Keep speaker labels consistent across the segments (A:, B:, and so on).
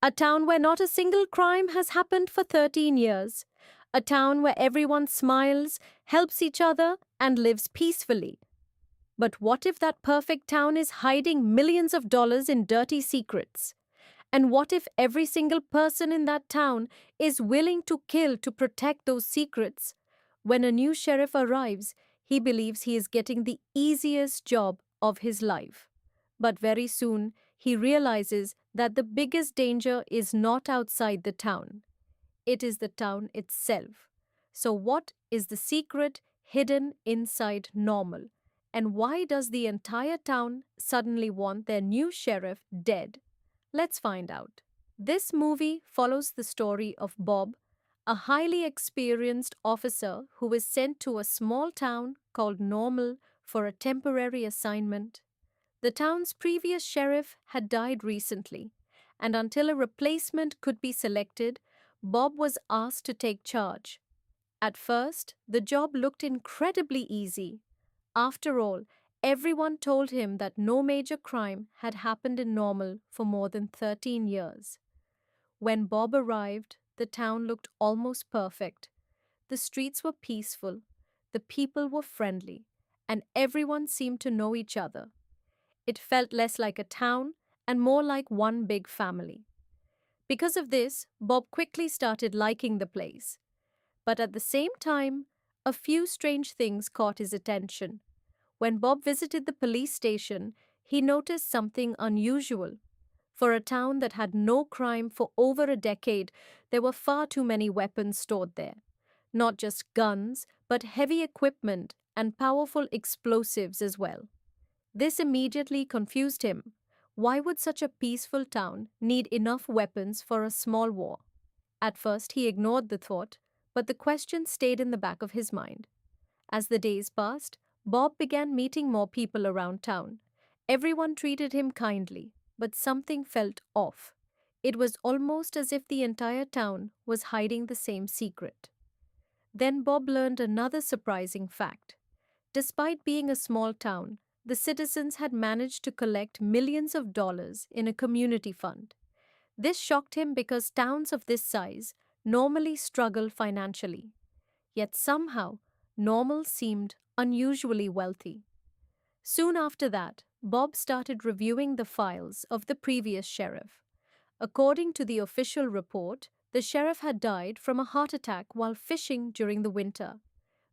A: A town where not a single crime has happened for 13 years. A town where everyone smiles, helps each other, and lives peacefully. But what if that perfect town is hiding millions of dollars in dirty secrets? And what if every single person in that town is willing to kill to protect those secrets? When a new sheriff arrives, he believes he is getting the easiest job of his life. But very soon, he realizes that the biggest danger is not outside the town. It is the town itself. So, what is the secret hidden inside Normal? And why does the entire town suddenly want their new sheriff dead? Let's find out. This movie follows the story of Bob, a highly experienced officer who is sent to a small town called Normal for a temporary assignment. The town's previous sheriff had died recently, and until a replacement could be selected, Bob was asked to take charge. At first, the job looked incredibly easy. After all, everyone told him that no major crime had happened in Normal for more than 13 years. When Bob arrived, the town looked almost perfect. The streets were peaceful, the people were friendly, and everyone seemed to know each other. It felt less like a town and more like one big family. Because of this, Bob quickly started liking the place. But at the same time, a few strange things caught his attention. When Bob visited the police station, he noticed something unusual. For a town that had no crime for over a decade, there were far too many weapons stored there. Not just guns, but heavy equipment and powerful explosives as well. This immediately confused him. Why would such a peaceful town need enough weapons for a small war? At first, he ignored the thought, but the question stayed in the back of his mind. As the days passed, Bob began meeting more people around town. Everyone treated him kindly, but something felt off. It was almost as if the entire town was hiding the same secret. Then Bob learned another surprising fact. Despite being a small town, the citizens had managed to collect millions of dollars in a community fund. This shocked him because towns of this size normally struggle financially. Yet somehow, Normal seemed unusually wealthy. Soon after that, Bob started reviewing the files of the previous sheriff. According to the official report, the sheriff had died from a heart attack while fishing during the winter.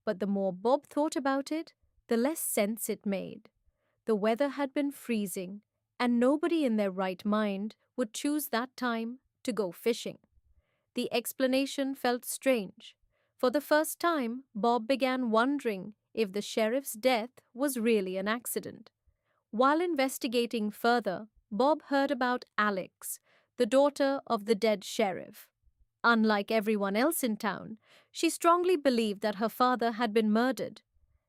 A: But the more Bob thought about it, the less sense it made. The weather had been freezing, and nobody in their right mind would choose that time to go fishing. The explanation felt strange. For the first time, Bob began wondering if the sheriff's death was really an accident. While investigating further, Bob heard about Alex, the daughter of the dead sheriff. Unlike everyone else in town, she strongly believed that her father had been murdered.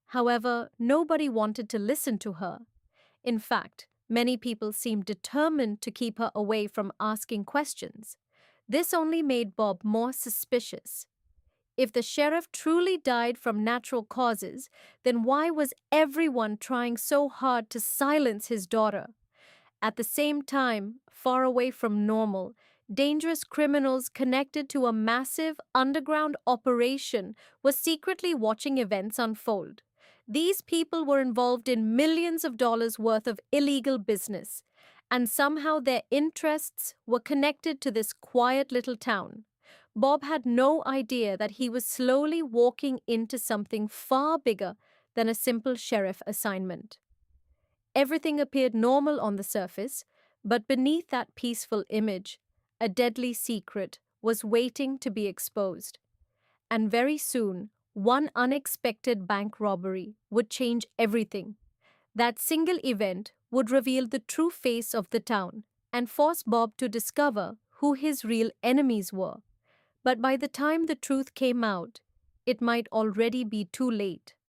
A: However, nobody wanted to listen to her. In fact, many people seemed determined to keep her away from asking questions. This only made Bob more suspicious. If the sheriff truly died from natural causes, then why was everyone trying so hard to silence his daughter? At the same time, far away from Normal, dangerous criminals connected to a massive underground operation were secretly watching events unfold. These people were involved in millions of dollars worth of illegal business, and somehow their interests were connected to this quiet little town. Bob had no idea that he was slowly walking into something far bigger than a simple sheriff assignment. Everything appeared normal on the surface, but beneath that peaceful image, a deadly secret was waiting to be exposed. And very soon, one unexpected bank robbery would change everything. That single event would reveal the true face of the town and force Bob to discover who his real enemies were. But by the time the truth came out, it might already be too late.